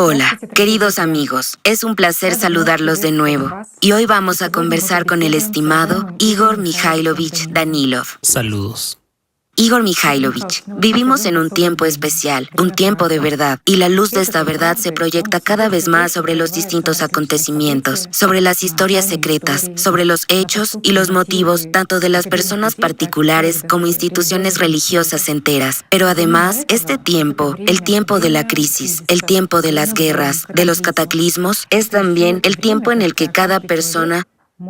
Hola, queridos amigos, es un placer saludarlos de nuevo. Y hoy vamos a conversar con el estimado Igor Mikhailovich Danilov. Saludos. Igor Mikhailovich, vivimos en un tiempo especial, un tiempo de verdad, y la luz de esta verdad se proyecta cada vez más sobre los distintos acontecimientos, sobre las historias secretas, sobre los hechos y los motivos tanto de las personas particulares como instituciones religiosas enteras. Pero además, este tiempo, el tiempo de la crisis, el tiempo de las guerras, de los cataclismos, es también el tiempo en el que cada persona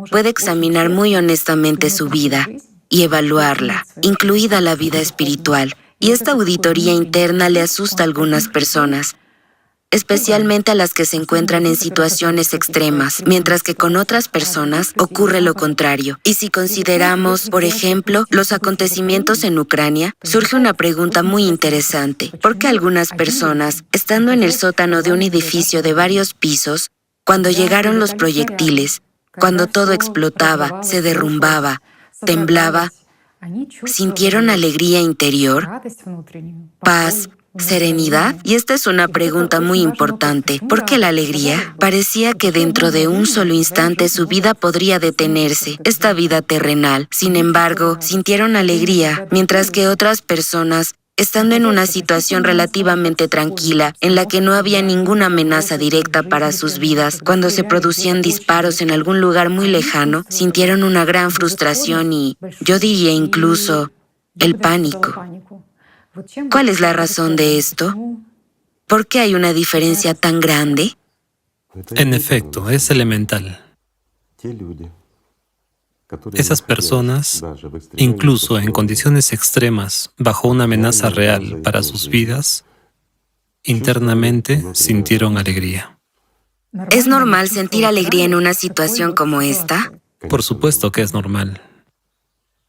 puede examinar muy honestamente su vida y evaluarla, incluida la vida espiritual. Y esta auditoría interna le asusta a algunas personas, especialmente a las que se encuentran en situaciones extremas, mientras que con otras personas ocurre lo contrario. Y si consideramos, por ejemplo, los acontecimientos en Ucrania, surge una pregunta muy interesante. ¿Por qué algunas personas, estando en el sótano de un edificio de varios pisos, cuando llegaron los proyectiles, cuando todo explotaba, se derrumbaba, temblaba, sintieron alegría interior, paz, serenidad? Y esta es una pregunta muy importante. ¿Por qué la alegría? Parecía que dentro de un solo instante su vida podría detenerse, esta vida terrenal. Sin embargo, sintieron alegría, mientras que otras personas, estando en una situación relativamente tranquila, en la que no había ninguna amenaza directa para sus vidas, cuando se producían disparos en algún lugar muy lejano, sintieron una gran frustración y, yo diría incluso, el pánico. ¿Cuál es la razón de esto? ¿Por qué hay una diferencia tan grande? En efecto, es elemental. Esas personas, incluso en condiciones extremas, bajo una amenaza real para sus vidas, internamente sintieron alegría. ¿Es normal sentir alegría en una situación como esta? Por supuesto que es normal.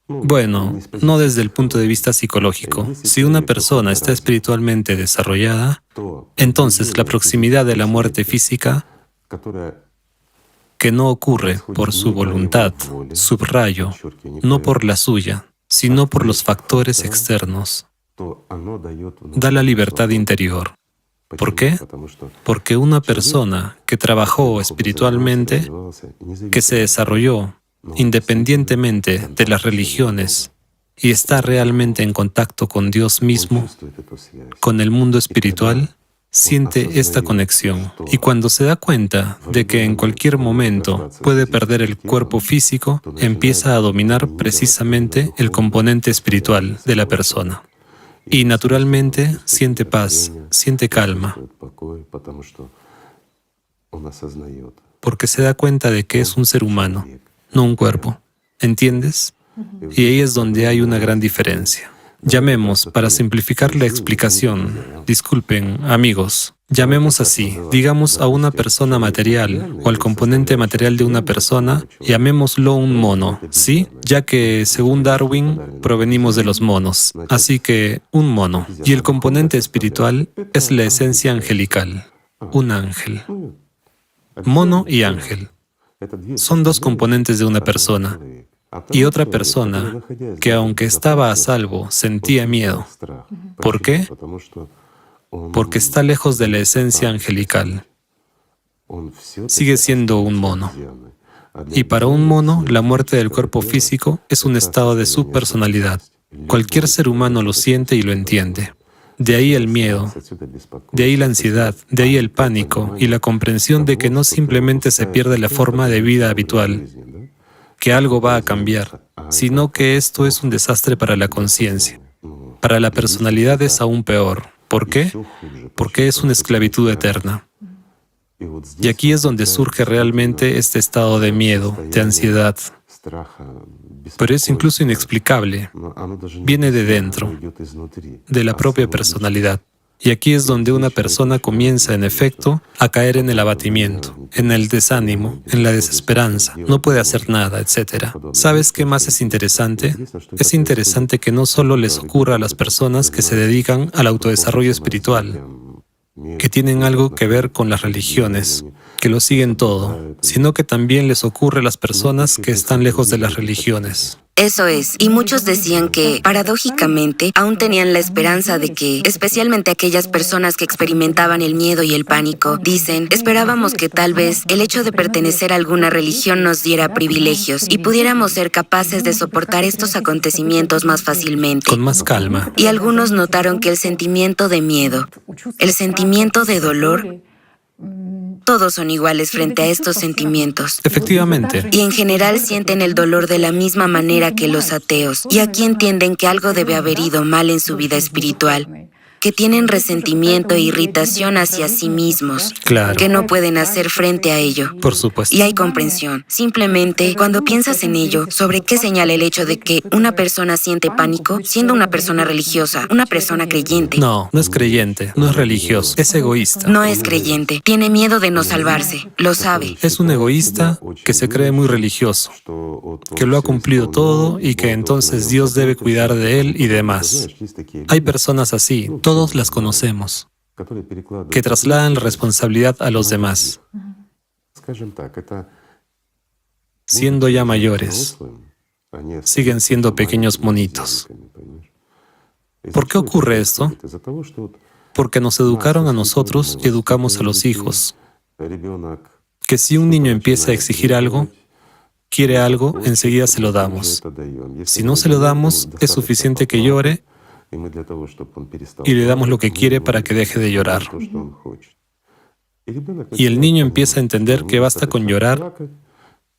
Bueno, no desde el punto de vista psicológico. Si una persona está espiritualmente desarrollada, entonces la proximidad de la muerte física, que no ocurre por su voluntad, subrayo, no por la suya, sino por los factores externos, da la libertad interior. ¿Por qué? Porque una persona que trabajó espiritualmente, que se desarrolló independientemente de las religiones y está realmente en contacto con Dios mismo, con el mundo espiritual, siente esta conexión. Y cuando se da cuenta de que en cualquier momento puede perder el cuerpo físico, empieza a dominar precisamente el componente espiritual de la persona. Y naturalmente siente paz, siente calma, porque se da cuenta de que es un ser humano, no un cuerpo. ¿Entiendes? Y ahí es donde hay una gran diferencia. Llamemos, para simplificar la explicación, disculpen, amigos, llamemos así, digamos a una persona material o al componente material de una persona, llamémoslo un mono, ¿sí? Ya que, según Darwin, provenimos de los monos, así que un mono. Y el componente espiritual es la esencia angelical, un ángel. Mono y ángel son dos componentes de una persona. Y otra persona que, aunque estaba a salvo, sentía miedo. ¿Por qué? Porque está lejos de la esencia angelical. Sigue siendo un mono. Y para un mono, la muerte del cuerpo físico es un estado de su personalidad. Cualquier ser humano lo siente y lo entiende. De ahí el miedo, de ahí la ansiedad, de ahí el pánico y la comprensión de que no simplemente se pierde la forma de vida habitual, que algo va a cambiar, sino que esto es un desastre para la conciencia. Para la personalidad es aún peor. ¿Por qué? Porque es una esclavitud eterna. Y aquí es donde surge realmente este estado de miedo, de ansiedad. Pero es incluso inexplicable. Viene de dentro, de la propia personalidad. Y aquí es donde una persona comienza, en efecto, a caer en el abatimiento, en el desánimo, en la desesperanza. No puede hacer nada, etc. ¿Sabes qué más es interesante? Es interesante que no solo les ocurra a las personas que se dedican al autodesarrollo espiritual, que tienen algo que ver con las religiones, que lo siguen todo, sino que también les ocurre a las personas que están lejos de las religiones. Eso es, y muchos decían que, paradójicamente, aún tenían la esperanza de que, especialmente aquellas personas que experimentaban el miedo y el pánico, dicen, esperábamos que tal vez el hecho de pertenecer a alguna religión nos diera privilegios y pudiéramos ser capaces de soportar estos acontecimientos más fácilmente. Con más calma. Y algunos notaron que el sentimiento de miedo, el sentimiento de dolor, todos son iguales frente a estos sentimientos. Efectivamente. Y en general sienten el dolor de la misma manera que los ateos. Y aquí entienden que algo debe haber ido mal en su vida espiritual, que tienen resentimiento e irritación hacia sí mismos, Claro. que no pueden hacer frente a ello. Por supuesto. Y hay comprensión. Simplemente, cuando piensas en ello, ¿sobre qué señala el hecho de que una persona siente pánico siendo una persona religiosa, una persona creyente? No, no es creyente, no es religioso, es egoísta. No es creyente. Tiene miedo de no salvarse. Lo sabe. Es un egoísta que se cree muy religioso, que lo ha cumplido todo y que entonces Dios debe cuidar de él y demás. Hay personas así, todos las conocemos, que trasladan la responsabilidad a los demás, siendo ya mayores. Siguen siendo pequeños monitos. ¿Por qué ocurre esto? Porque nos educaron a nosotros y educamos a los hijos. Que si un niño empieza a exigir algo, quiere algo, enseguida se lo damos. Si no se lo damos, es suficiente que llore y le damos lo que quiere para que deje de llorar. Y el niño empieza a entender que basta con llorar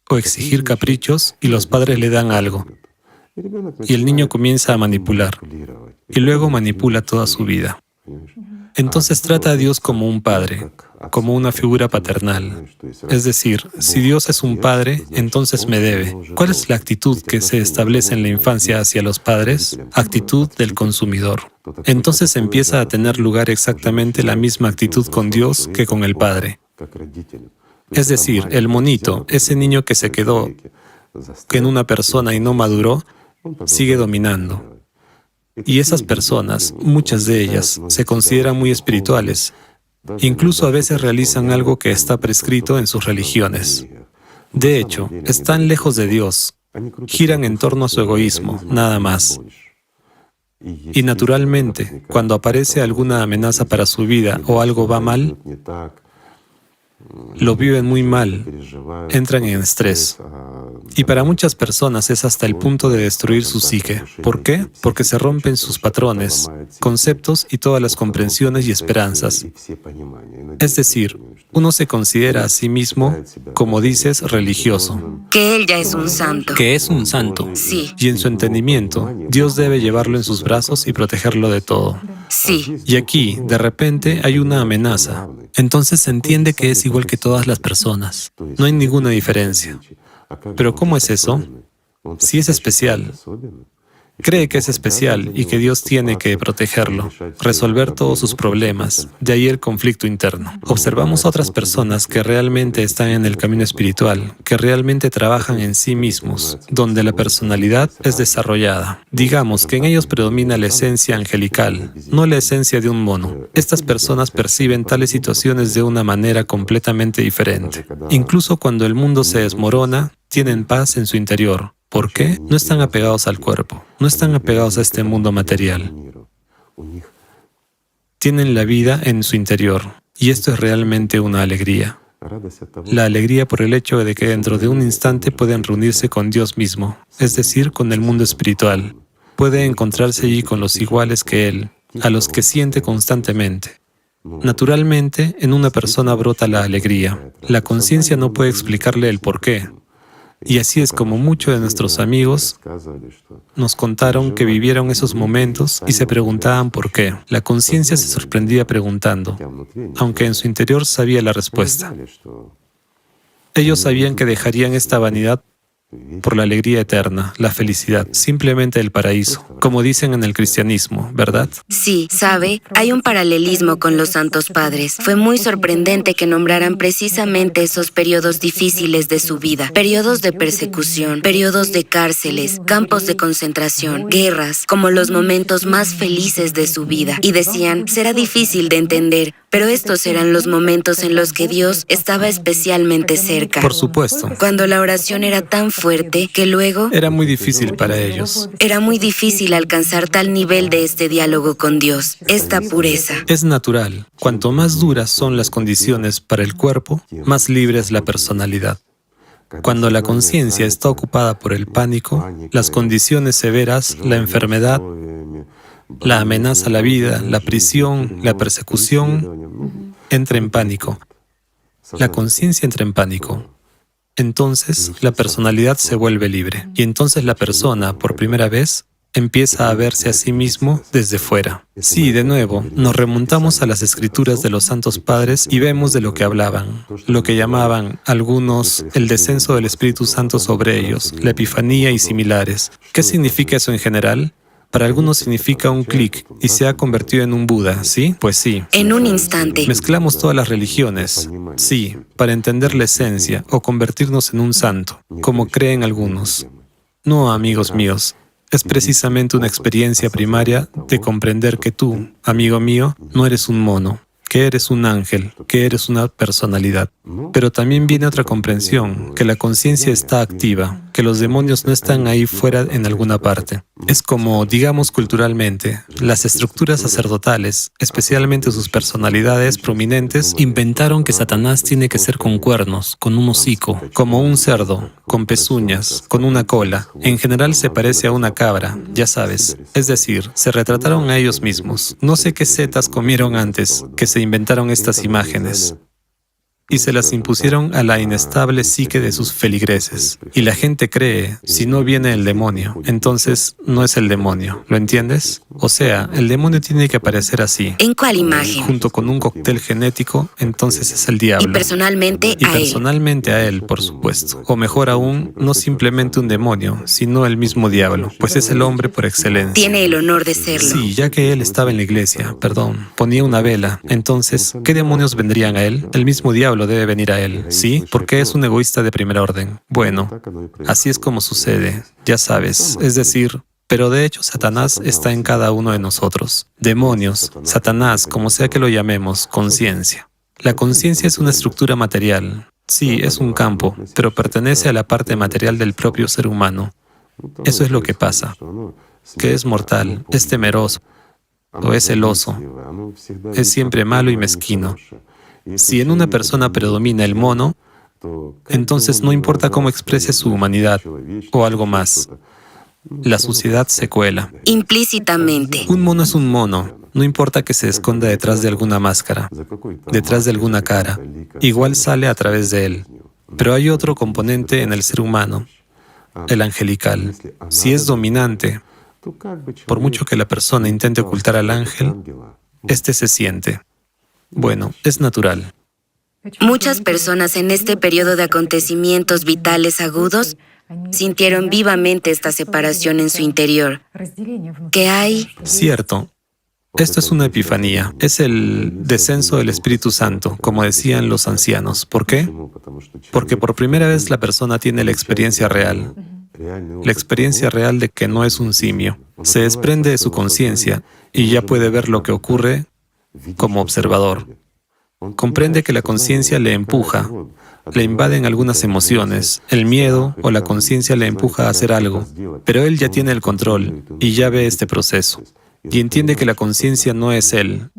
o exigir caprichos y los padres le dan algo. Y el niño comienza a manipular y luego manipula toda su vida. Entonces trata a Dios como un padre, como una figura paternal. Es decir, si Dios es un padre, entonces me debe. ¿Cuál es la actitud que se establece en la infancia hacia los padres? Actitud del consumidor. Entonces empieza a tener lugar exactamente la misma actitud con Dios que con el padre. Es decir, el monito, ese niño que se quedó en una persona y no maduró, sigue dominando. Y esas personas, muchas de ellas, se consideran muy espirituales. Incluso a veces realizan algo que está prescrito en sus religiones. De hecho, están lejos de Dios, giran en torno a su egoísmo, nada más. Y naturalmente, cuando aparece alguna amenaza para su vida o algo va mal, lo viven muy mal, entran en estrés. Y para muchas personas es hasta el punto de destruir su psique. ¿Por qué? Porque se rompen sus patrones, conceptos y todas las comprensiones y esperanzas. Es decir, uno se considera a sí mismo, como dices, religioso. Que él ya es un santo. Que es un santo. Sí. Y en su entendimiento, Dios debe llevarlo en sus brazos y protegerlo de todo. Sí. Y aquí, de repente, hay una amenaza. Entonces se entiende que es igual que todas las personas. No hay ninguna diferencia. Pero ¿cómo es eso? Si es especial. Cree que es especial y que Dios tiene que protegerlo, resolver todos sus problemas. De ahí el conflicto interno. Observamos a otras personas que realmente están en el camino espiritual, que realmente trabajan en sí mismos, donde la personalidad es desarrollada. Digamos que en ellos predomina la esencia angelical, no la esencia de un mono. Estas personas perciben tales situaciones de una manera completamente diferente. Incluso cuando el mundo se desmorona, tienen paz en su interior. ¿Por qué? No están apegados al cuerpo, no están apegados a este mundo material. Tienen la vida en su interior, y esto es realmente una alegría. La alegría por el hecho de que dentro de un instante pueden reunirse con Dios mismo, es decir, con el mundo espiritual. Puede encontrarse allí con los iguales que Él, a los que siente constantemente. Naturalmente, en una persona brota la alegría. La conciencia no puede explicarle el porqué. Y así es como muchos de nuestros amigos nos contaron que vivieron esos momentos y se preguntaban por qué. La conciencia se sorprendía preguntando, aunque en su interior sabía la respuesta. Ellos sabían que dejarían esta vanidad por la alegría eterna, la felicidad, simplemente el paraíso, como dicen en el cristianismo, ¿verdad? Sí, ¿sabe? Hay un paralelismo con los santos padres. Fue muy sorprendente que nombraran precisamente esos periodos difíciles de su vida, periodos de persecución, periodos de cárceles, campos de concentración, guerras, como los momentos más felices de su vida. Y decían, será difícil de entender, pero estos eran los momentos en los que Dios estaba especialmente cerca. Por supuesto. Cuando la oración era tan fuerte que luego Era muy difícil para ellos. era muy difícil alcanzar tal nivel de este diálogo con Dios, esta pureza. Es natural. Cuanto más duras son las condiciones para el cuerpo, más libre es la personalidad. Cuando la conciencia está ocupada por el pánico, las condiciones severas, la enfermedad, la amenaza a la vida, la prisión, la persecución, entra en pánico. La conciencia entra en pánico. Entonces, la personalidad se vuelve libre. Y entonces la persona, por primera vez, empieza a verse a sí mismo desde fuera. Sí, de nuevo, nos remontamos a las escrituras de los santos padres y vemos de lo que hablaban, lo que llamaban algunos el descenso del Espíritu Santo sobre ellos, la epifanía y similares. ¿Qué significa eso en general? Para algunos significa un clic y se ha convertido en un Buda, ¿sí? Pues sí. En un instante. Mezclamos todas las religiones, sí, para entender la esencia o convertirnos en un santo, como creen algunos. No, amigos míos. Es precisamente una experiencia primaria de comprender que tú, amigo mío, no eres un mono, que eres un ángel, que eres una personalidad. Pero también viene otra comprensión, que la conciencia está activa, que los demonios no están ahí fuera en alguna parte. Es como, digamos culturalmente, las estructuras sacerdotales, especialmente sus personalidades prominentes, inventaron que Satanás tiene que ser con cuernos, con un hocico, como un cerdo, con pezuñas, con una cola. En general se parece a una cabra, ya sabes. Es decir, se retrataron a ellos mismos. No sé qué setas comieron antes, que se inventaron estas imágenes. Y se las impusieron a la inestable psique de sus feligreses. Y la gente cree, si no viene el demonio, entonces no es el demonio, ¿lo entiendes? O sea, el demonio tiene que aparecer así. ¿En cuál imagen? Junto con un cóctel genético, entonces es el diablo. Y personalmente Y a él. personalmente a él, por supuesto. O mejor aún, no simplemente un demonio, sino el mismo diablo, pues es el hombre por excelencia. Tiene el honor de serlo. Sí, ya que él estaba en la iglesia, ponía una vela. Entonces, ¿qué demonios vendrían a él? El mismo diablo debe venir a él, ¿sí? Porque es un egoísta de primer orden. Bueno, así es como sucede, ya sabes. Es decir, pero de hecho Satanás está en cada uno de nosotros. Demonios, Satanás, como sea que lo llamemos, conciencia. La conciencia es una estructura material. Sí, es un campo, pero pertenece a la parte material del propio ser humano. Eso es lo que pasa, que es mortal, es temeroso, o es celoso, es siempre malo y mezquino. Si en una persona predomina el mono, entonces no importa cómo exprese su humanidad o algo más, la suciedad se cuela. Implícitamente. Un mono es un mono, no importa que se esconda detrás de alguna máscara, detrás de alguna cara, igual sale a través de él. Pero hay otro componente en el ser humano, el angelical. Si es dominante, por mucho que la persona intente ocultar al ángel, este se siente. Bueno, es natural. Muchas personas en este periodo de acontecimientos vitales agudos sintieron vivamente esta separación en su interior. Que hay... Cierto. Esto es una epifanía. Es el descenso del Espíritu Santo, como decían los ancianos. ¿Por qué? Porque por primera vez la persona tiene la experiencia real. La experiencia real de que no es un simio. Se desprende de su conciencia y ya puede ver lo que ocurre como observador. Comprende que la conciencia le empuja, le invaden algunas emociones, el miedo o la conciencia le empuja a hacer algo, pero él ya tiene el control y ya ve este proceso, y entiende que la conciencia no es él,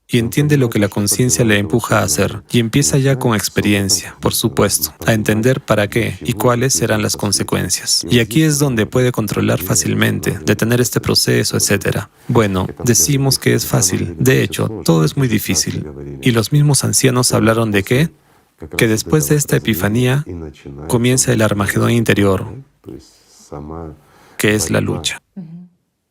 y entiende lo que la conciencia le empuja a hacer, y empieza ya con experiencia, por supuesto, a entender para qué y cuáles serán las consecuencias. Y aquí es donde puede controlar fácilmente, detener este proceso, etc. Bueno, decimos que es fácil. De hecho, todo es muy difícil. Y los mismos ancianos hablaron de qué? Que después de esta epifanía comienza el Armagedón interior, que es la lucha.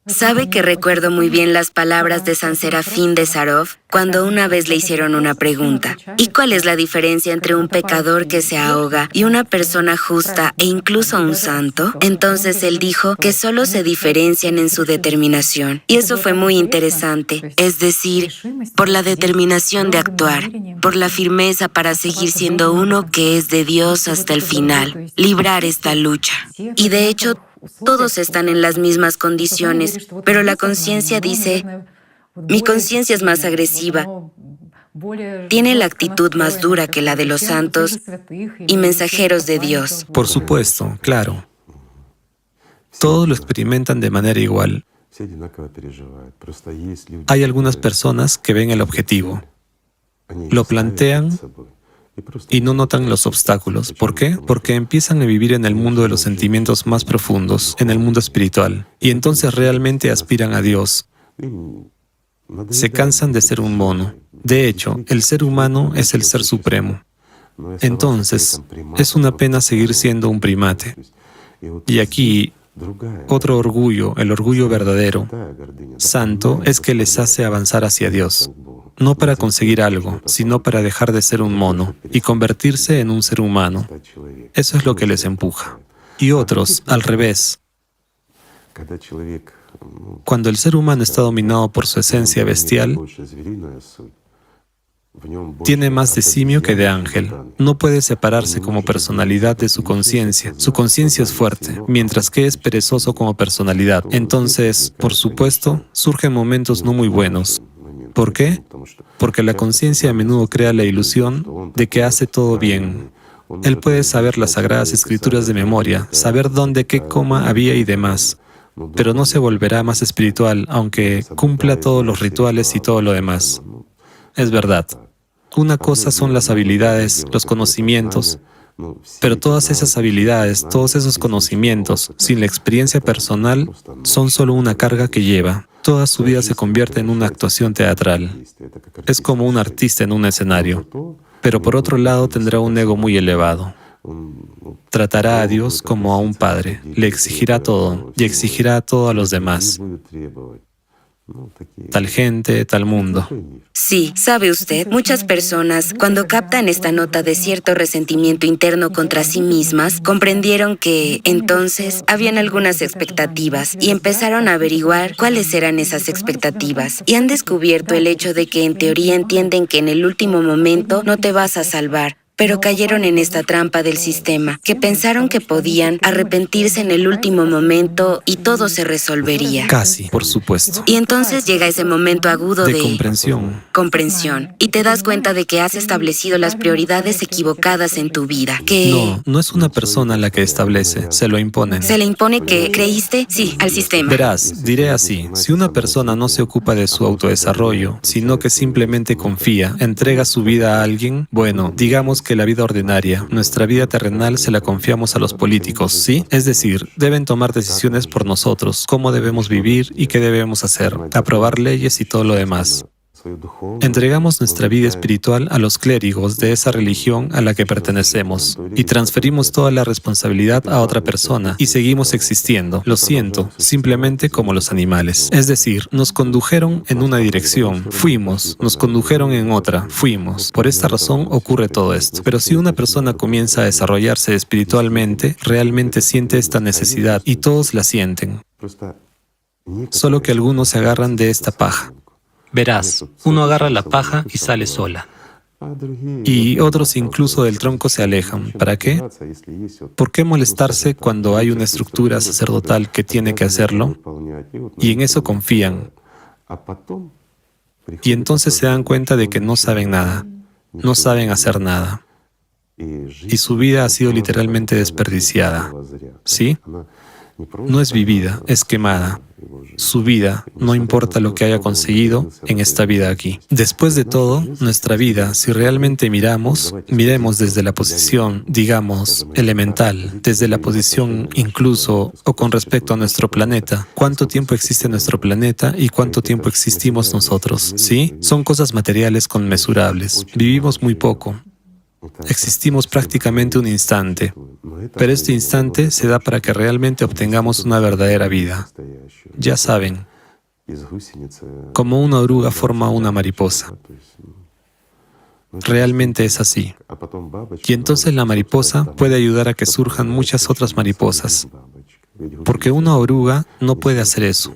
Sabe que recuerdo muy bien las palabras de San Serafín de Sarov cuando una vez le hicieron una pregunta. ¿Y cuál es la diferencia entre un pecador que se ahoga y una persona justa e incluso un santo? Entonces él dijo que solo se diferencian en su determinación. Y eso fue muy interesante. Es decir, por la determinación de actuar, por la firmeza para seguir siendo uno que es de Dios hasta el final, librar esta lucha. Y de hecho, todos están en las mismas condiciones, pero la conciencia dice, mi conciencia es más agresiva, Tiene la actitud más dura que la de los santos y mensajeros de Dios. Por supuesto, claro. Todos lo experimentan de manera igual. Hay algunas personas que ven el objetivo, lo plantean y no notan los obstáculos. ¿Por qué? Porque empiezan a vivir en el mundo de los sentimientos más profundos, en el mundo espiritual, y entonces realmente aspiran a Dios. Se cansan de ser un mono. De hecho, el ser humano es el ser supremo. Entonces, es una pena seguir siendo un primate. Y aquí, otro orgullo, el orgullo verdadero, santo, es que les hace avanzar hacia Dios. No para conseguir algo, sino para dejar de ser un mono y convertirse en un ser humano. Eso es lo que les empuja. Y otros, al revés. Cuando el ser humano está dominado por su esencia bestial, tiene más de simio que de ángel. No puede separarse como personalidad de su conciencia. Su conciencia es fuerte, mientras que es perezoso como personalidad. Entonces, por supuesto, surgen momentos no muy buenos. ¿Por qué? Porque la conciencia a menudo crea la ilusión de que hace todo bien. Él puede saber las sagradas escrituras de memoria, saber dónde qué coma había y demás, pero no se volverá más espiritual aunque cumpla todos los rituales y todo lo demás. Es verdad. Una cosa son las habilidades, los conocimientos, pero todas esas habilidades, todos esos conocimientos, sin la experiencia personal, son solo una carga que lleva. Toda su vida se convierte en una actuación teatral. Es como un artista en un escenario, pero por otro lado tendrá un ego muy elevado. Tratará a Dios como a un padre, le exigirá todo y exigirá todo a los demás. Tal gente, tal mundo. Sí, sabe usted, muchas personas, cuando captan esta nota de cierto resentimiento interno contra sí mismas, comprendieron que, entonces, habían algunas expectativas y empezaron a averiguar cuáles eran esas expectativas. Y han descubierto el hecho de que en teoría entienden que en el último momento no te vas a salvar, pero cayeron en esta trampa del sistema, que pensaron que podían arrepentirse en el último momento y todo se resolvería. Casi, por supuesto. Y entonces llega ese momento agudo de comprensión. Y te das cuenta de que has establecido las prioridades equivocadas en tu vida, que... No es una persona la que establece, se lo imponen. Se le impone que creíste, sí, al sistema. Verás, diré así, si una persona no se ocupa de su autodesarrollo, sino que simplemente confía, entrega su vida a alguien, bueno, digamos que la vida ordinaria, nuestra vida terrenal se la confiamos a los políticos, ¿sí? Es decir, deben tomar decisiones por nosotros, cómo debemos vivir y qué debemos hacer, aprobar leyes y todo lo demás. Entregamos nuestra vida espiritual a los clérigos de esa religión a la que pertenecemos y transferimos toda la responsabilidad a otra persona y seguimos existiendo, lo siento, simplemente como los animales. Es decir, nos condujeron en una dirección, fuimos, nos condujeron en otra, fuimos. Por esta razón ocurre todo esto. Pero si una persona comienza a desarrollarse espiritualmente, realmente siente esta necesidad y todos la sienten. Solo que algunos se agarran de esta paja. Verás, uno agarra la paja y sale sola. Y otros incluso del tronco se alejan. ¿Para qué? ¿Por qué molestarse cuando hay una estructura sacerdotal que tiene que hacerlo? Y en eso confían. Y entonces se dan cuenta de que no saben nada, no saben hacer nada. Y su vida ha sido literalmente desperdiciada. ¿Sí? No es vivida, es quemada. Su vida, no importa lo que haya conseguido en esta vida aquí. Después de todo, nuestra vida, si realmente miremos desde la posición, digamos, elemental, desde la posición incluso o con respecto a nuestro planeta. ¿Cuánto tiempo existe nuestro planeta y cuánto tiempo existimos nosotros? ¿Sí? Son cosas materiales conmensurables. Vivimos muy poco. Existimos prácticamente un instante, pero este instante se da para que realmente obtengamos una verdadera vida. Ya saben, como una oruga forma una mariposa. Realmente es así. Y entonces la mariposa puede ayudar a que surjan muchas otras mariposas, porque una oruga no puede hacer eso.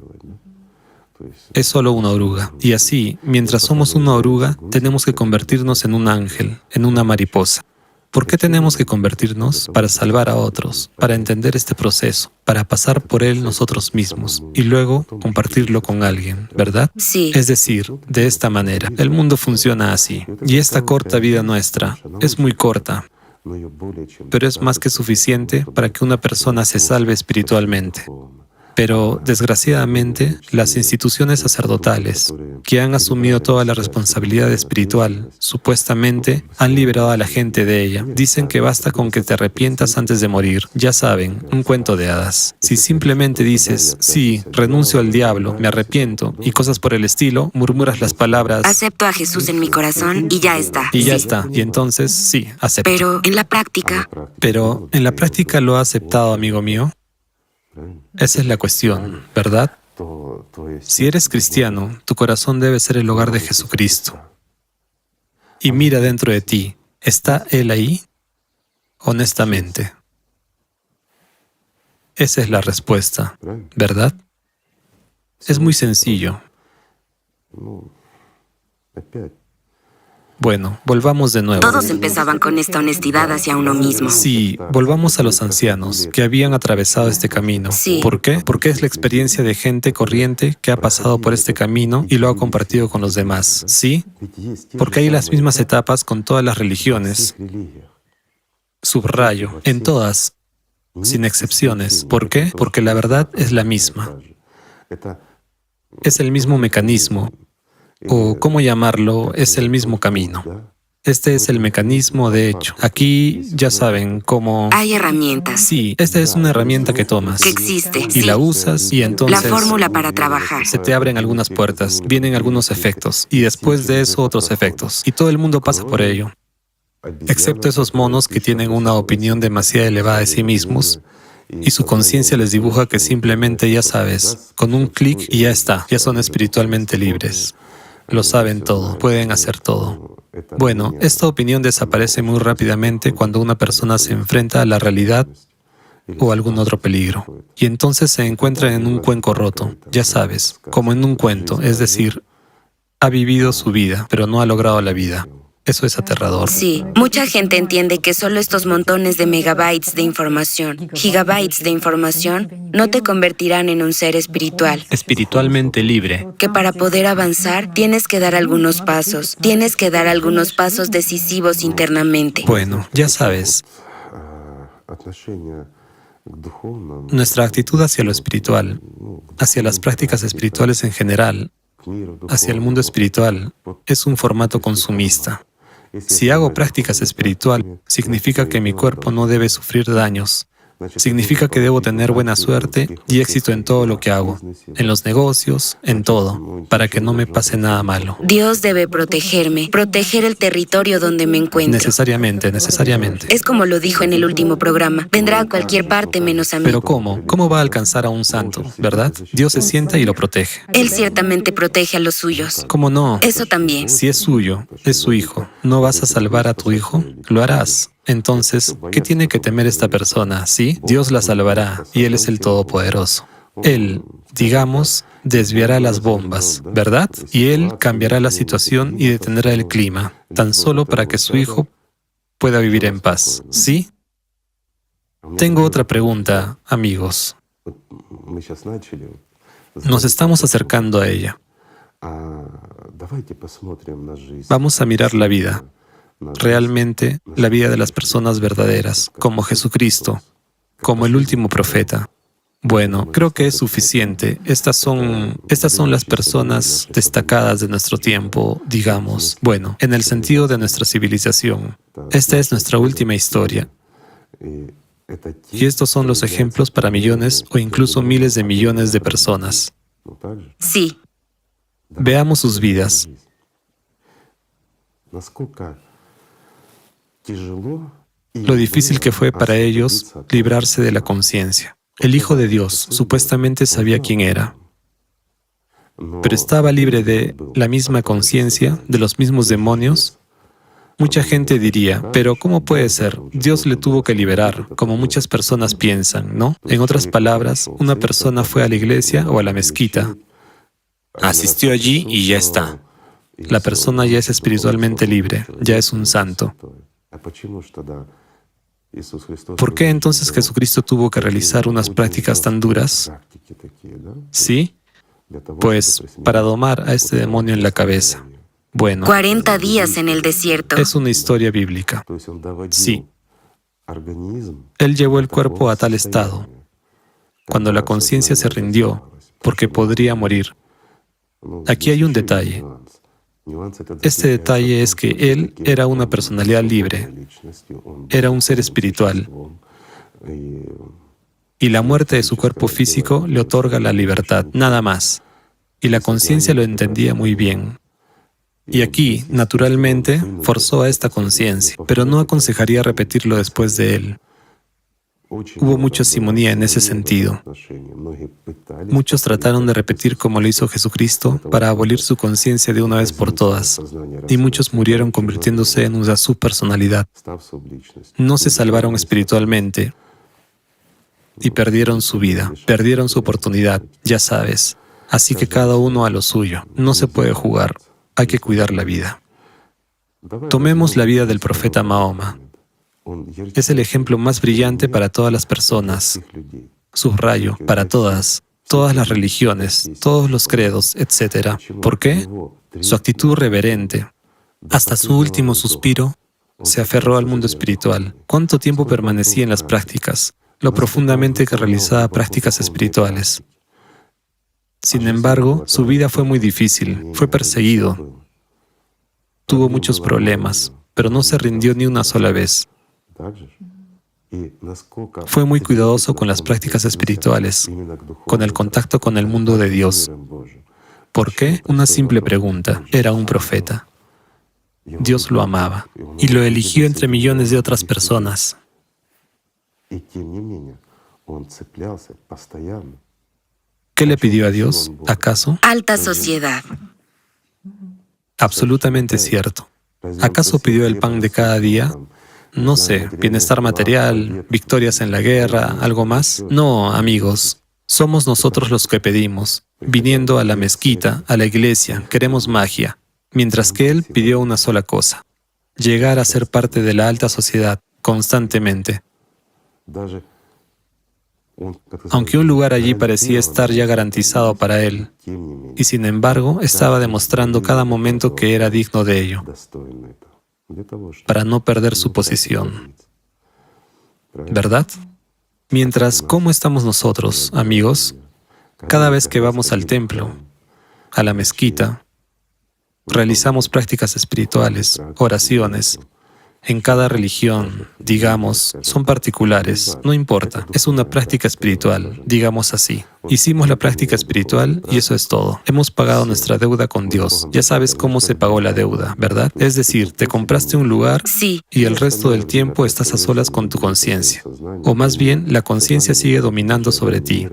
Es solo una oruga. Y así, mientras somos una oruga, tenemos que convertirnos en un ángel, en una mariposa. ¿Por qué tenemos que convertirnos? Para salvar a otros, para entender este proceso, para pasar por él nosotros mismos y luego compartirlo con alguien, ¿verdad? Sí. Es decir, de esta manera, el mundo funciona así. Y esta corta vida nuestra es muy corta, pero es más que suficiente para que una persona se salve espiritualmente. Pero, desgraciadamente, las instituciones sacerdotales, que han asumido toda la responsabilidad espiritual, supuestamente han liberado a la gente de ella. Dicen que basta con que te arrepientas antes de morir. Ya saben, un cuento de hadas. Si simplemente dices, sí, renuncio al diablo, me arrepiento, y cosas por el estilo, murmuras las palabras, acepto a Jesús en mi corazón y ya está. y ya está. Y entonces, sí, acepto. Pero en la práctica, ¿Lo ha aceptado, amigo mío? Esa es la cuestión, ¿verdad? Si eres cristiano, tu corazón debe ser el hogar de Jesucristo. Y mira dentro de ti, ¿está Él ahí? Honestamente. Esa es la respuesta, ¿verdad? Es muy sencillo. Bueno, volvamos de nuevo. todos empezaban con esta honestidad hacia uno mismo. Sí, volvamos a los ancianos que habían atravesado este camino. Sí. ¿Por qué? Porque es la experiencia de gente corriente que ha pasado por este camino y lo ha compartido con los demás. ¿Sí? Porque hay las mismas etapas con todas las religiones. Subrayo, en todas, sin excepciones. ¿Por qué? Porque la verdad es la misma. Es el mismo mecanismo. O, ¿cómo llamarlo? Es el mismo camino. Este es el mecanismo, de hecho. Aquí ya saben cómo... Hay herramientas. Sí, esta es una herramienta que tomas. Que existe, Y sí. la usas y entonces... La fórmula para trabajar. Se te abren algunas puertas, vienen algunos efectos, y después de eso otros efectos. Y todo el mundo pasa por ello. Excepto esos monos que tienen una opinión demasiado elevada de sí mismos, y su conciencia les dibuja que simplemente, ya sabes, con un clic y ya está, ya son espiritualmente libres. Lo saben todo, pueden hacer todo. Bueno, esta opinión desaparece muy rápidamente cuando una persona se enfrenta a la realidad o algún otro peligro. Y entonces se encuentra en un cuenco roto, ya sabes, como en un cuento, es decir, ha vivido su vida, pero no ha logrado la vida. Eso es aterrador. Sí, mucha gente entiende que solo estos montones de megabytes de información, gigabytes de información, no te convertirán en un ser espiritual. Espiritualmente libre. Que para poder avanzar tienes que dar algunos pasos, tienes que dar algunos pasos decisivos internamente. Bueno, ya sabes, nuestra actitud hacia lo espiritual, hacia las prácticas espirituales en general, hacia el mundo espiritual, es un formato consumista. Si hago prácticas espirituales, significa que mi cuerpo no debe sufrir daños. Significa que debo tener buena suerte y éxito en todo lo que hago, en los negocios, en todo, para que no me pase nada malo. Dios debe protegerme, proteger el territorio donde me encuentro. Necesariamente. Es como lo dijo en el último programa, vendrá a cualquier parte menos a mí. Pero ¿cómo? ¿Cómo va a alcanzar a un santo, verdad? Dios se sienta y lo protege. Él ciertamente protege a los suyos. ¿Cómo no? Eso también. Si es suyo, es su hijo, ¿no vas a salvar a tu hijo? Lo harás. Entonces, ¿qué tiene que temer esta persona? ¿Sí? Dios la salvará y Él es el Todopoderoso. Él, digamos, desviará las bombas, ¿verdad? Y Él cambiará la situación y detendrá el clima, tan solo para que su hijo pueda vivir en paz. ¿Sí? Tengo otra pregunta, amigos. Nos estamos acercando a ella. Vamos a mirar la vida. Realmente, la vida de las personas verdaderas, como Jesucristo, como el último profeta. Bueno, creo que es suficiente. Estas son las personas destacadas de nuestro tiempo, digamos. Bueno, en el sentido de nuestra civilización. Esta es nuestra última historia. Y estos son los ejemplos para millones o incluso miles de millones de personas. Sí. Veamos sus vidas. Lo difícil que fue para ellos librarse de la conciencia. El Hijo de Dios supuestamente sabía quién era, pero estaba libre de la misma conciencia, de los mismos demonios. Mucha gente diría, pero ¿cómo puede ser? Dios le tuvo que liberar, como muchas personas piensan, ¿no? En otras palabras, una persona fue a la iglesia o a la mezquita, asistió allí y ya está. La persona ya es espiritualmente libre, ya es un santo. ¿Por qué entonces Jesucristo tuvo que realizar unas prácticas tan duras? ¿Sí? Pues para domar a este demonio en la cabeza. Bueno, 40 días en el desierto. es una historia bíblica. Sí. Él llevó el cuerpo a tal estado, cuando la conciencia se rindió, porque podría morir. Aquí hay un detalle. Este detalle es que él era una personalidad libre, era un ser espiritual, y la muerte de su cuerpo físico le otorga la libertad, nada más. Y la conciencia lo entendía muy bien. Y aquí, naturalmente, forzó a esta conciencia, pero no aconsejaría repetirlo después de él. Hubo mucha simonía en ese sentido. Muchos trataron de repetir como lo hizo Jesucristo para abolir su conciencia de una vez por todas, y muchos murieron convirtiéndose en una subpersonalidad. No se salvaron espiritualmente y perdieron su vida, perdieron su oportunidad, ya sabes. Así que cada uno a lo suyo. No se puede jugar, hay que cuidar la vida. Tomemos la vida del profeta Mahoma. Es el ejemplo más brillante para todas las personas. Subrayo, para todas las religiones, todos los credos, etc. ¿Por qué? Su actitud reverente. Hasta su último suspiro, se aferró al mundo espiritual. ¿Cuánto tiempo permanecía en las prácticas? Lo profundamente que realizaba prácticas espirituales. Sin embargo, su vida fue muy difícil, fue perseguido. Tuvo muchos problemas, pero no se rindió ni una sola vez. Fue muy cuidadoso con las prácticas espirituales, con el contacto con el mundo de Dios. ¿Por qué? Una simple pregunta. Era un profeta. Dios lo amaba y lo eligió entre millones de otras personas. ¿Qué le pidió a Dios, acaso? Alta sociedad. Absolutamente cierto. ¿Acaso pidió el pan de cada día? No sé, bienestar material, victorias en la guerra, ¿algo más? No, amigos, somos nosotros los que pedimos. Viniendo a la mezquita, a la iglesia, queremos magia, mientras que él pidió una sola cosa: llegar a ser parte de la alta sociedad, constantemente. Aunque un lugar allí parecía estar ya garantizado para él, y sin embargo estaba demostrando cada momento que era digno de ello, para no perder su posición. ¿Verdad? Mientras, ¿cómo estamos nosotros, amigos? Cada vez que vamos al templo, a la mezquita, realizamos prácticas espirituales, oraciones. En cada religión, digamos, son particulares, no importa, es una práctica espiritual, digamos así. Hicimos la práctica espiritual y eso es todo. Hemos pagado nuestra deuda con Dios. Ya sabes cómo se pagó la deuda, ¿verdad? Es decir, te compraste un lugar y el resto del tiempo estás a solas con tu conciencia. O más bien, la conciencia sigue dominando sobre ti.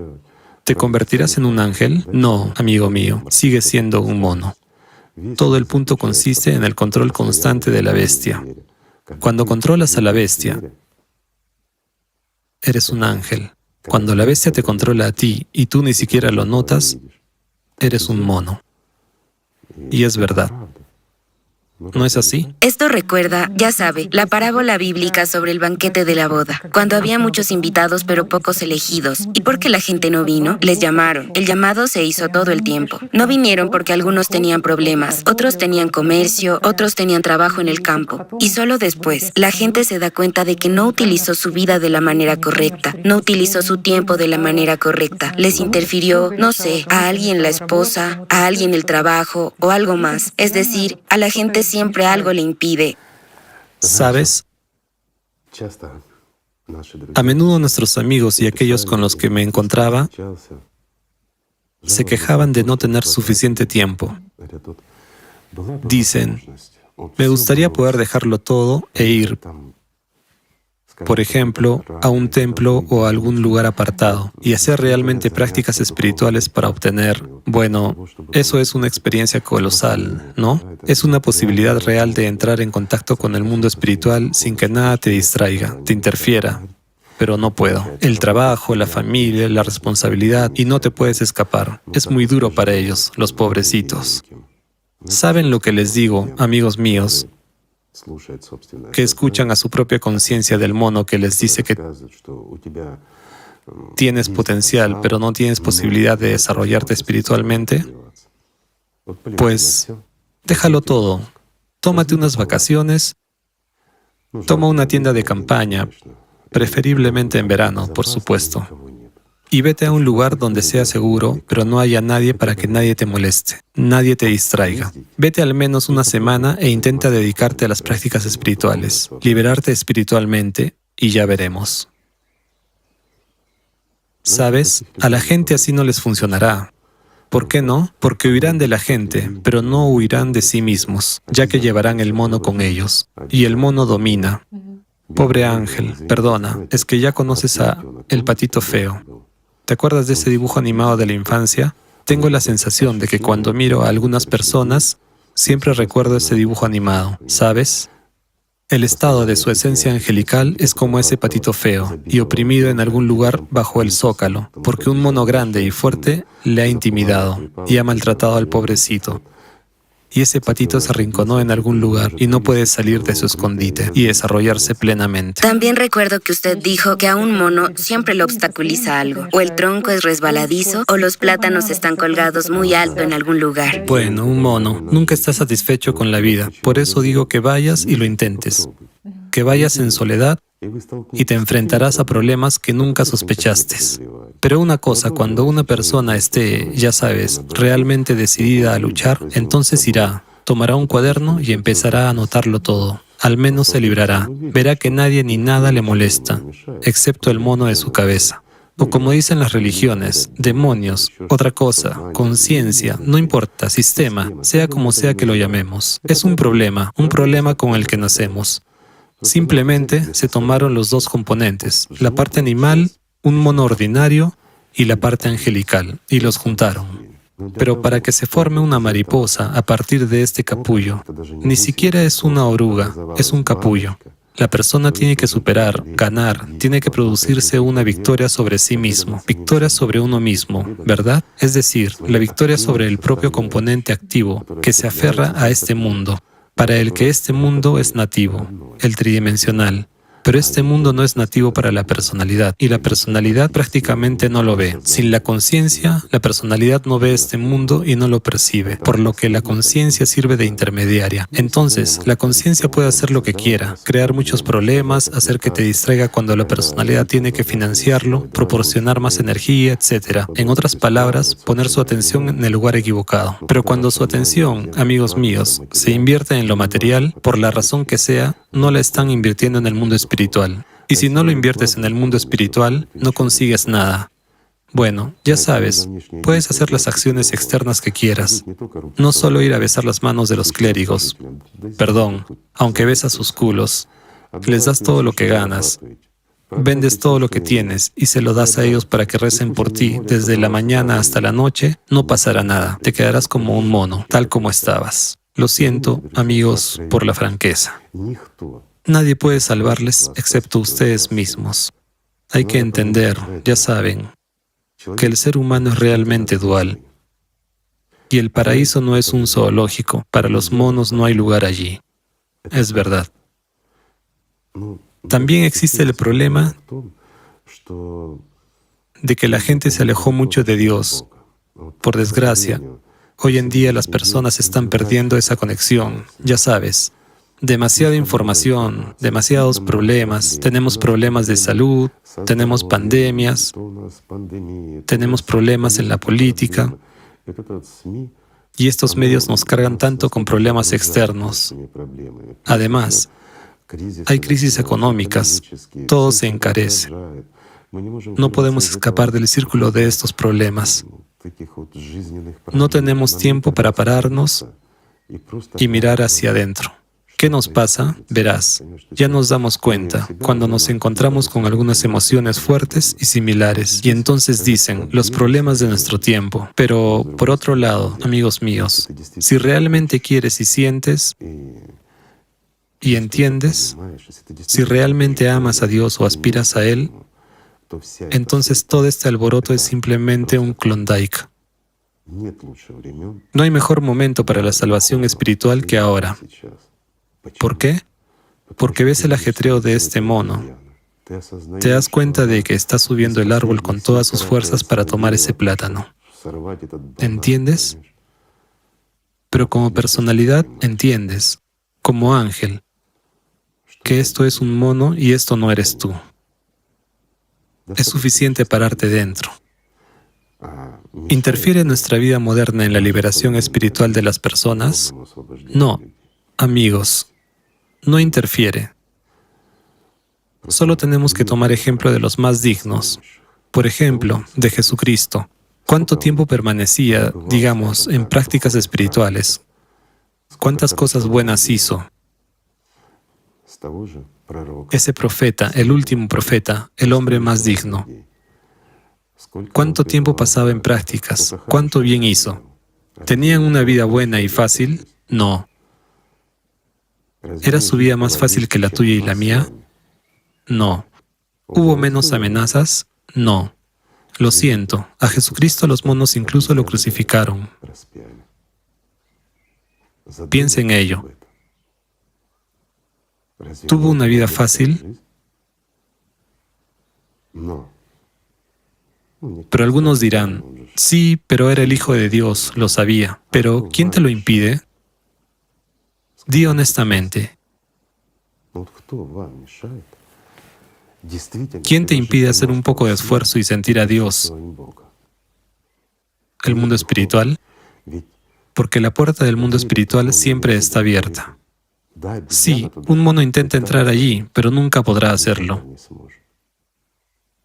¿Te convertirás en un ángel? No, amigo mío, sigues siendo un mono. Todo el punto consiste en el control constante de la bestia. Cuando controlas a la bestia, eres un ángel. Cuando la bestia te controla a ti y tú ni siquiera lo notas, eres un mono. Y es verdad. ¿No es así? Esto recuerda, ya sabe, la parábola bíblica sobre el banquete de la boda, cuando había muchos invitados pero pocos elegidos. ¿Y por qué la gente no vino? Les llamaron. El llamado se hizo todo el tiempo. No vinieron porque algunos tenían problemas, otros tenían comercio, otros tenían trabajo en el campo. Y solo después, la gente se da cuenta de que no utilizó su vida de la manera correcta, no utilizó su tiempo de la manera correcta. Les interfirió, no sé, a alguien la esposa, a alguien el trabajo o algo más. Es decir, a la gente siempre algo le impide. ¿Sabes? A menudo nuestros amigos y aquellos con los que me encontraba se quejaban de no tener suficiente tiempo. Dicen, me gustaría poder dejarlo todo e ir, por ejemplo, a un templo o a algún lugar apartado y hacer realmente prácticas espirituales para obtener, bueno, eso es una experiencia colosal, ¿no? Es una posibilidad real de entrar en contacto con el mundo espiritual sin que nada te distraiga, te interfiera. Pero no puedo. El trabajo, la familia, la responsabilidad, y no te puedes escapar. Es muy duro para ellos, los pobrecitos. ¿Saben lo que les digo, amigos míos? que escuchan a su propia conciencia del mono que les dice que tienes potencial, pero no tienes posibilidad de desarrollarte espiritualmente, pues déjalo todo. Tómate unas vacaciones, toma una tienda de campaña, preferiblemente en verano, por supuesto, y vete a un lugar donde sea seguro, pero no haya nadie para que nadie te moleste, nadie te distraiga. Vete al menos una semana e intenta dedicarte a las prácticas espirituales, liberarte espiritualmente, y ya veremos. ¿Sabes? A la gente así no les funcionará. ¿Por qué no? Porque huirán de la gente, pero no huirán de sí mismos, ya que llevarán el mono con ellos. Y el mono domina. Pobre ángel, perdona, es que ya conoces a El Patito Feo. ¿Te acuerdas de ese dibujo animado de la infancia? Tengo la sensación de que cuando miro a algunas personas, siempre recuerdo ese dibujo animado, ¿sabes? El estado de su esencia angelical es como ese patito feo y oprimido en algún lugar bajo el zócalo, porque un mono grande y fuerte le ha intimidado y ha maltratado al pobrecito. Y ese patito se arrinconó en algún lugar y no puede salir de su escondite y desarrollarse plenamente. También recuerdo que usted dijo que a un mono siempre lo obstaculiza algo. O el tronco es resbaladizo o los plátanos están colgados muy alto en algún lugar. Bueno, un mono nunca está satisfecho con la vida. Por eso digo que vayas y lo intentes. Que vayas en soledad y te enfrentarás a problemas que nunca sospechaste. Pero una cosa, cuando una persona esté, ya sabes, realmente decidida a luchar, entonces irá, tomará un cuaderno y empezará a anotarlo todo. Al menos se librará. Verá que nadie ni nada le molesta, excepto el mono de su cabeza. O como dicen las religiones, demonios, otra cosa, conciencia, no importa, sistema, sea como sea que lo llamemos. Es un problema con el que nacemos. Simplemente se tomaron los dos componentes, la parte animal, un mono ordinario, y la parte angelical, y los juntaron. Pero para que se forme una mariposa a partir de este capullo, ni siquiera es una oruga, es un capullo. La persona tiene que superar, ganar, tiene que producirse una victoria sobre sí mismo, victoria sobre uno mismo, ¿verdad? Es decir, la victoria sobre el propio componente activo que se aferra a este mundo, para el que este mundo es nativo, el tridimensional. Pero este mundo no es nativo para la personalidad, y la personalidad prácticamente no lo ve. Sin la conciencia, la personalidad no ve este mundo y no lo percibe, por lo que la conciencia sirve de intermediaria. Entonces, la conciencia puede hacer lo que quiera, crear muchos problemas, hacer que te distraiga cuando la personalidad tiene que financiarlo, proporcionar más energía, etc. En otras palabras, poner su atención en el lugar equivocado. Pero cuando su atención, amigos míos, se invierte en lo material, por la razón que sea, no la están invirtiendo en el mundo espiritual. Y si no lo inviertes en el mundo espiritual, no consigues nada. Bueno, ya sabes, puedes hacer las acciones externas que quieras. No solo ir a besar las manos de los clérigos. Perdón, aunque besas sus culos. Les das todo lo que ganas. Vendes todo lo que tienes y se lo das a ellos para que recen por ti desde la mañana hasta la noche, no pasará nada. Te quedarás como un mono, tal como estabas. Lo siento, amigos, por la franqueza. Nadie puede salvarles excepto ustedes mismos. Hay que entender, ya saben, que el ser humano es realmente dual. Y el paraíso no es un zoológico. Para los monos no hay lugar allí. Es verdad. También existe el problema de que la gente se alejó mucho de Dios. Por desgracia, hoy en día las personas están perdiendo esa conexión, ya sabes. Demasiada información, demasiados problemas, tenemos problemas de salud, tenemos pandemias, tenemos problemas en la política, y estos medios nos cargan tanto con problemas externos. Además, hay crisis económicas, todo se encarece. No podemos escapar del círculo de estos problemas. No tenemos tiempo para pararnos y mirar hacia adentro. ¿Qué nos pasa? Verás, ya nos damos cuenta cuando nos encontramos con algunas emociones fuertes y similares, y entonces dicen, los problemas de nuestro tiempo. Pero, por otro lado, amigos míos, si realmente quieres y sientes y entiendes, si realmente amas a Dios o aspiras a Él, entonces todo este alboroto es simplemente un Klondike. No hay mejor momento para la salvación espiritual que ahora. ¿Por qué? porque ves el ajetreo de este mono. Te das cuenta de que está subiendo el árbol con todas sus fuerzas para tomar ese plátano. ¿Entiendes? Pero como personalidad entiendes, como ángel, que esto es un mono y esto no eres tú. Es suficiente pararte dentro. ¿Interfiere nuestra vida moderna en la liberación espiritual de las personas? No, amigos, no interfiere. Solo tenemos que tomar ejemplo de los más dignos. Por ejemplo, de Jesucristo. ¿Cuánto tiempo permanecía, digamos, en prácticas espirituales? ¿Cuántas cosas buenas hizo? Ese profeta, el último profeta, el hombre más digno. ¿Cuánto tiempo pasaba en prácticas? ¿Cuánto bien hizo? ¿Tenían una vida buena y fácil? No. ¿Era su vida más fácil que la tuya y la mía? No. ¿Hubo menos amenazas? No. Lo siento, a Jesucristo los monos incluso lo crucificaron. Piensa en ello. ¿Tuvo una vida fácil? Pero algunos dirán, sí, pero era el Hijo de Dios, lo sabía. Pero, ¿quién te lo impide? Di honestamente. ¿Quién te impide hacer un poco de esfuerzo y sentir a Dios? ¿El mundo espiritual? Porque la puerta del mundo espiritual siempre está abierta. Sí, un mono intenta entrar allí, pero nunca podrá hacerlo.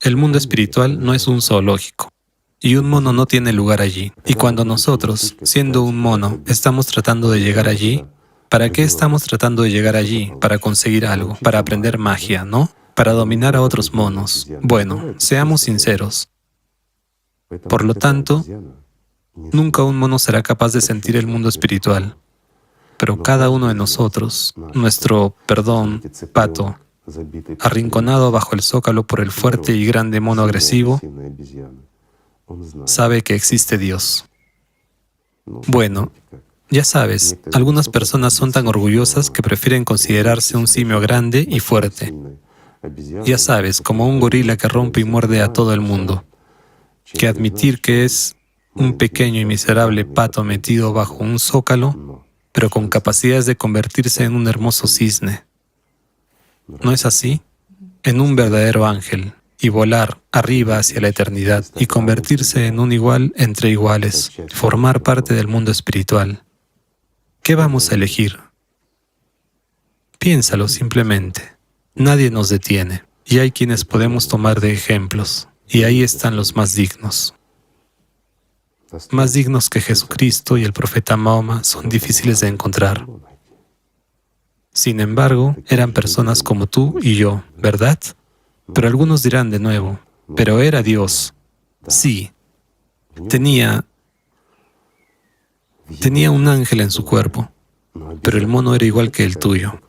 El mundo espiritual no es un zoológico, y un mono no tiene lugar allí. Y cuando nosotros, siendo un mono, estamos tratando de llegar allí, ¿para qué estamos tratando de llegar allí? Para conseguir algo, para aprender magia, ¿no? Para dominar a otros monos. Bueno, seamos sinceros. Por lo tanto, nunca un mono será capaz de sentir el mundo espiritual. Pero cada uno de nosotros, nuestro, pato, arrinconado bajo el zócalo por el fuerte y grande mono agresivo, sabe que existe Dios. Bueno, ya sabes, algunas personas son tan orgullosas que prefieren considerarse un simio grande y fuerte. Ya sabes, como un gorila que rompe y muerde a todo el mundo, que admitir que es un pequeño y miserable pato metido bajo un zócalo, pero con capacidades de convertirse en un hermoso cisne. ¿No es así? En un verdadero ángel, y volar arriba hacia la eternidad, y convertirse en un igual entre iguales, formar parte del mundo espiritual. ¿Qué vamos a elegir? Piénsalo simplemente. Nadie nos detiene, y hay quienes podemos tomar de ejemplos, y ahí están los más dignos. Más dignos que Jesucristo y el profeta Mahoma son difíciles de encontrar. Sin embargo, eran personas como tú y yo, ¿verdad? Pero algunos dirán de nuevo, pero era Dios. Sí, tenía un ángel en su cuerpo, pero el mono era igual que el tuyo.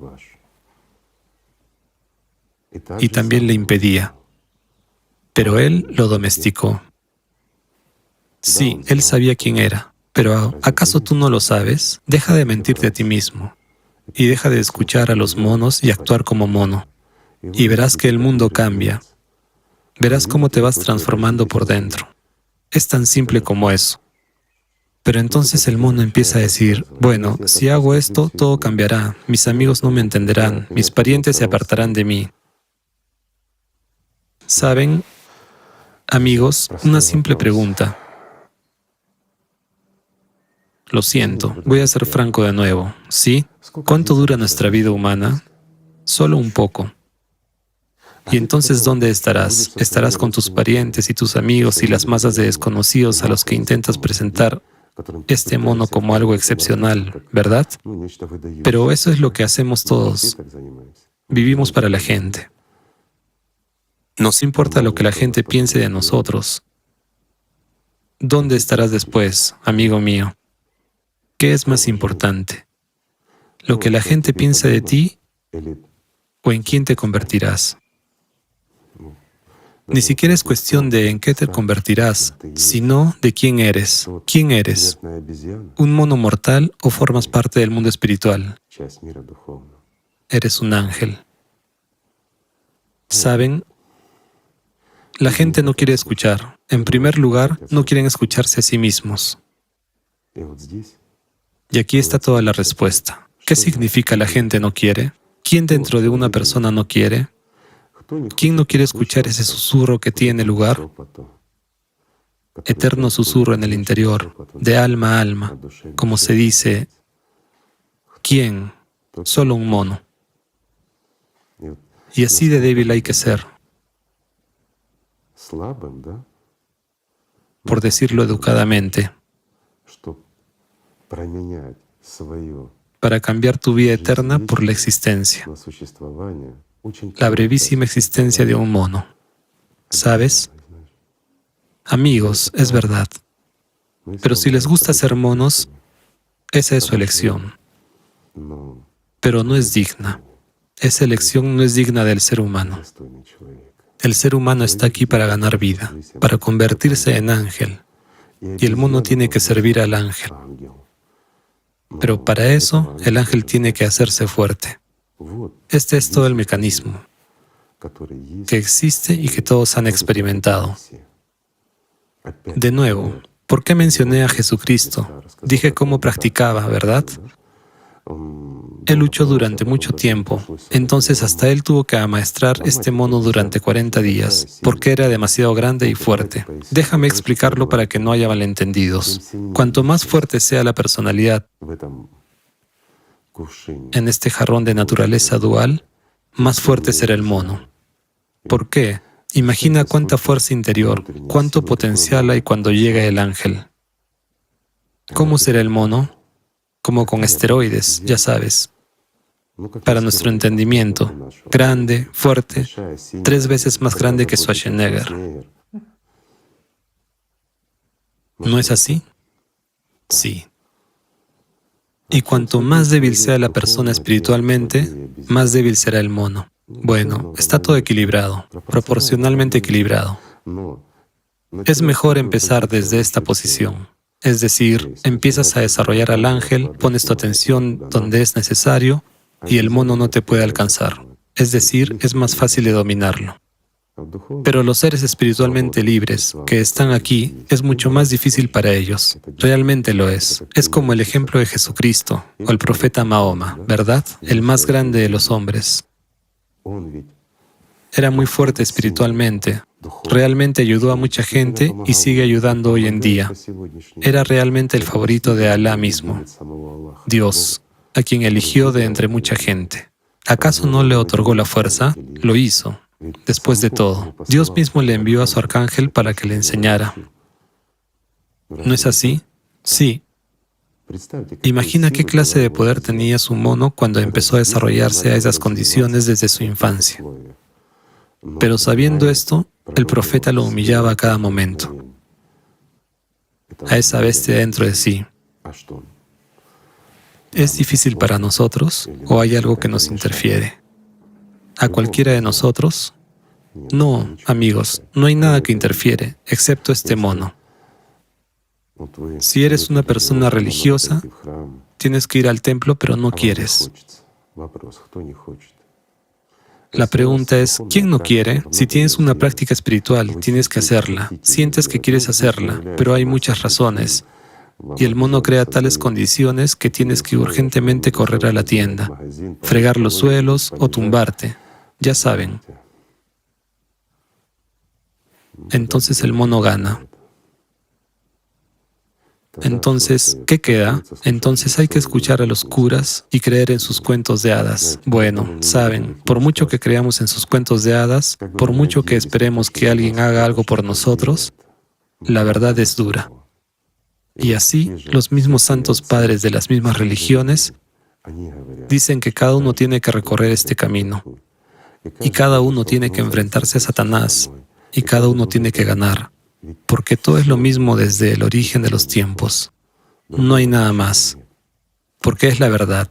Y también le impedía. Pero él lo domesticó. Sí, él sabía quién era. Pero ¿acaso tú no lo sabes? Deja de mentirte a ti mismo. Y deja de escuchar a los monos y actuar como mono. Y verás que el mundo cambia. Verás cómo te vas transformando por dentro. Es tan simple como eso. Pero entonces el mono empieza a decir, bueno, si hago esto, todo cambiará. Mis amigos no me entenderán. Mis parientes se apartarán de mí. ¿Saben, amigos, una simple pregunta? Lo siento, voy a ser franco de nuevo, ¿sí? ¿Cuánto dura nuestra vida humana? Solo un poco. Y entonces, ¿dónde estarás? Estarás con tus parientes y tus amigos y las masas de desconocidos a los que intentas presentar este mono como algo excepcional, ¿verdad? Pero eso es lo que hacemos todos. Vivimos para la gente. Nos importa lo que la gente piense de nosotros. ¿Dónde estarás después, amigo mío? ¿Qué es más importante? ¿Lo que la gente piensa de ti o en quién te convertirás? Ni siquiera es cuestión de en qué te convertirás, sino de quién eres. ¿Quién eres? ¿Un mono mortal o formas parte del mundo espiritual? eres un ángel. ¿Saben? La gente no quiere escuchar. En primer lugar, no quieren escucharse a sí mismos. Y aquí está toda la respuesta. ¿Qué significa la gente no quiere? ¿Quién dentro de una persona no quiere? ¿Quién no quiere escuchar ese susurro que tiene lugar? Eterno susurro en el interior, de alma a alma, como se dice. ¿Quién? Solo un mono. Y así de débil hay que ser, por decirlo educadamente, para cambiar tu vida eterna por la existencia, la brevísima existencia de un mono. ¿Sabes? Amigos, es verdad. Pero si les gusta ser monos, esa es su elección. Pero no es digna. Esa elección no es digna del ser humano. El ser humano está aquí para ganar vida, para convertirse en ángel. Y el mono tiene que servir al ángel. Pero para eso, el ángel tiene que hacerse fuerte. Este es todo el mecanismo que existe y que todos han experimentado. De nuevo, ¿por qué mencioné a Jesucristo? Dije cómo practicaba, ¿verdad? Él luchó durante mucho tiempo, entonces hasta él tuvo que amaestrar este mono durante 40 días, porque era demasiado grande y fuerte. Déjame explicarlo para que no haya malentendidos. Cuanto más fuerte sea la personalidad en este jarrón de naturaleza dual, más fuerte será el mono. ¿Por qué? Imagina cuánta fuerza interior, cuánto potencial hay cuando llega el ángel. ¿Cómo será el mono? Como con esteroides, ya sabes. Para nuestro entendimiento, grande, fuerte, 3 veces más grande que Schwarzenegger. ¿No es así? Sí. Y cuanto más débil sea la persona espiritualmente, más débil será el mono. Bueno, está todo equilibrado, proporcionalmente equilibrado. Es mejor empezar desde esta posición. Es decir, empiezas a desarrollar al ángel, pones tu atención donde es necesario y el mono no te puede alcanzar. Es decir, es más fácil de dominarlo. Pero los seres espiritualmente libres que están aquí, es mucho más difícil para ellos. Realmente lo es. Es como el ejemplo de Jesucristo o el profeta Mahoma, ¿verdad? El más grande de los hombres. Era muy fuerte espiritualmente. Realmente ayudó a mucha gente y sigue ayudando hoy en día. Era realmente el favorito de Alá mismo, Dios, a quien eligió de entre mucha gente. ¿Acaso no le otorgó la fuerza? Lo hizo. Después de todo, Dios mismo le envió a su arcángel para que le enseñara. ¿No es así? Sí. Imagina qué clase de poder tenía su mono cuando empezó a desarrollarse a esas condiciones desde su infancia. Pero sabiendo esto, el profeta lo humillaba a cada momento, a esa bestia dentro de sí. ¿Es difícil para nosotros o hay algo que nos interfiere? ¿A cualquiera de nosotros? No, amigos, no hay nada que interfiere, excepto este mono. Si eres una persona religiosa, tienes que ir al templo, pero no quieres. La pregunta es, ¿quién no quiere? Si tienes una práctica espiritual, tienes que hacerla. Sientes que quieres hacerla, pero hay muchas razones. Y el mono crea tales condiciones que tienes que urgentemente correr a la tienda, fregar los suelos o tumbarte. Ya saben. Entonces el mono gana. Entonces, ¿qué queda? Entonces hay que escuchar a los curas y creer en sus cuentos de hadas. Bueno, saben, por mucho que creamos en sus cuentos de hadas, por mucho que esperemos que alguien haga algo por nosotros, la verdad es dura. Y así, los mismos santos padres de las mismas religiones dicen que cada uno tiene que recorrer este camino, y cada uno tiene que enfrentarse a Satanás, y cada uno tiene que ganar. Porque todo es lo mismo desde el origen de los tiempos. No hay nada más, porque es la verdad.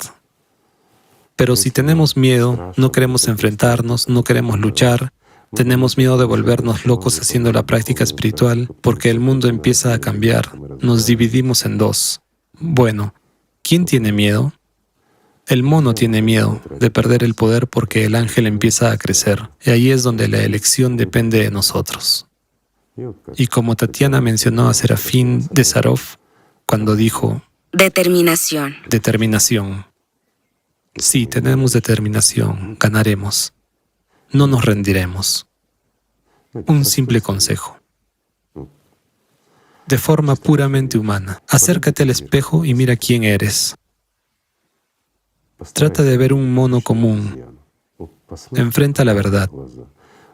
Pero si tenemos miedo, no queremos enfrentarnos, no queremos luchar, tenemos miedo de volvernos locos haciendo la práctica espiritual, porque el mundo empieza a cambiar, nos dividimos en dos. Bueno, ¿quién tiene miedo? El mono tiene miedo de perder el poder porque el ángel empieza a crecer, y ahí es donde la elección depende de nosotros. Y como Tatiana mencionó a Serafín de Sarov cuando dijo, determinación. Determinación. Sí, tenemos determinación, ganaremos. No nos rendiremos. Un simple consejo. De forma puramente humana, acércate al espejo y mira quién eres. Trata de ver un mono común. Enfrenta la verdad.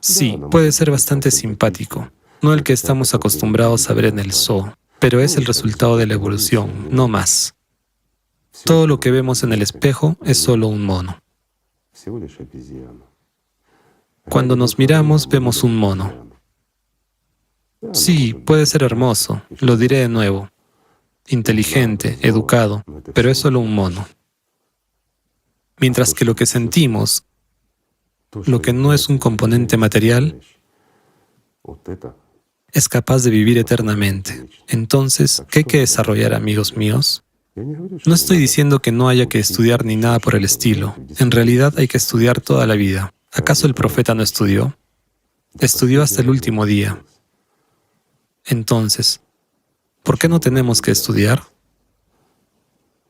Sí, puede ser bastante simpático, no el que estamos acostumbrados a ver en el zoo, pero es el resultado de la evolución, no más. Todo lo que vemos en el espejo es solo un mono. Cuando nos miramos, vemos un mono. Sí, puede ser hermoso, lo diré de nuevo. Inteligente, educado, pero es solo un mono. Mientras que lo que sentimos, lo que no es un componente material, es capaz de vivir eternamente. Entonces, ¿qué hay que desarrollar, amigos míos? No estoy diciendo que no haya que estudiar ni nada por el estilo. En realidad hay que estudiar toda la vida. ¿Acaso el profeta no estudió? Estudió hasta el último día. Entonces, ¿por qué no tenemos que estudiar?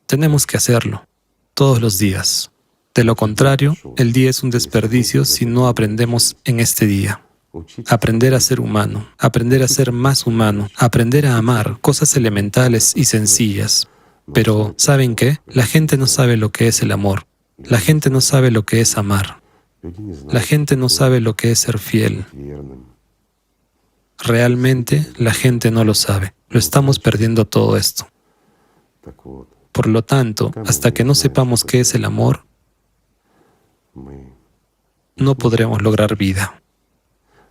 Tenemos que hacerlo, todos los días. De lo contrario, el día es un desperdicio si no aprendemos en este día. Aprender a ser humano, aprender a ser más humano, aprender a amar cosas elementales y sencillas. Pero, ¿saben qué? La gente no sabe lo que es el amor. La gente no sabe lo que es amar. La gente no sabe lo que es ser fiel. Realmente, la gente no lo sabe. Lo estamos perdiendo todo esto. Por lo tanto, hasta que no sepamos qué es el amor, no podremos lograr vida.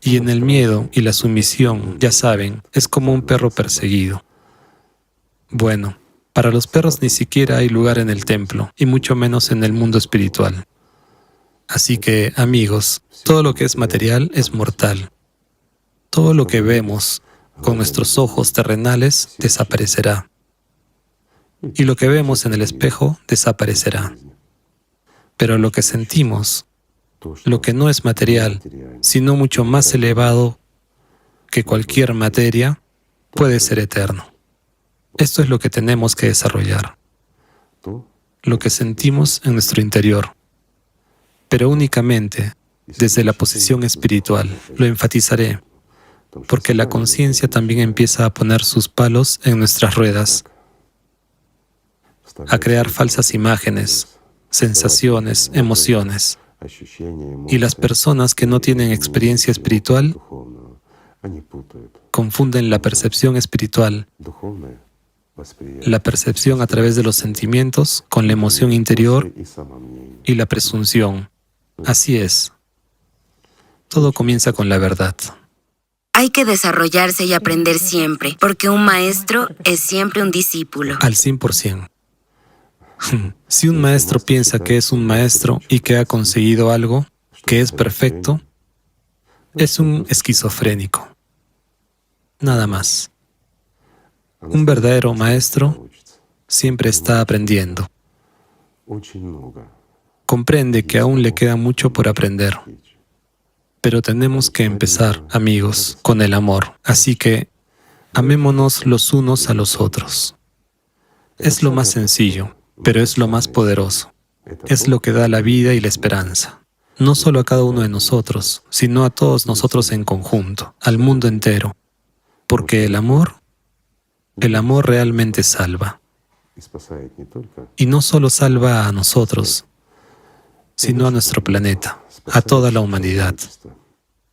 Y en el miedo y la sumisión, ya saben, es como un perro perseguido. Bueno, para los perros ni siquiera hay lugar en el templo, y mucho menos en el mundo espiritual. Así que, amigos, todo lo que es material es mortal. Todo lo que vemos con nuestros ojos terrenales desaparecerá. Y lo que vemos en el espejo desaparecerá. Pero lo que sentimos, lo que no es material, sino mucho más elevado que cualquier materia, puede ser eterno. Esto es lo que tenemos que desarrollar. Lo que sentimos en nuestro interior. Pero únicamente desde la posición espiritual. Lo enfatizaré, porque la conciencia también empieza a poner sus palos en nuestras ruedas, a crear falsas imágenes, sensaciones, emociones. Y las personas que no tienen experiencia espiritual confunden la percepción espiritual, la percepción a través de los sentimientos, con la emoción interior y la presunción. Así es. Todo comienza con la verdad. Hay que desarrollarse y aprender siempre, porque un maestro es siempre un discípulo. Al 100%. Si un maestro piensa que es un maestro y que ha conseguido algo, que es perfecto, es un esquizofrénico. Nada más. Un verdadero maestro siempre está aprendiendo. Comprende que aún le queda mucho por aprender. Pero tenemos que empezar, amigos, con el amor. Así que, amémonos los unos a los otros. Es lo más sencillo, pero es lo más poderoso. Es lo que da la vida y la esperanza. No solo a cada uno de nosotros, sino a todos nosotros en conjunto, al mundo entero. Porque el amor realmente salva. Y no solo salva a nosotros, sino a nuestro planeta, a toda la humanidad.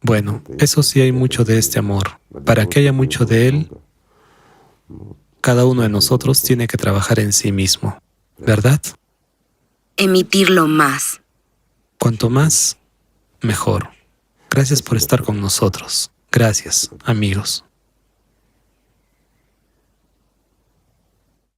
Bueno, eso sí, hay mucho de este amor. Para que haya mucho de él, cada uno de nosotros tiene que trabajar en sí mismo, ¿verdad? Emitirlo más. Cuanto más, mejor. Gracias por estar con nosotros. Gracias, amigos.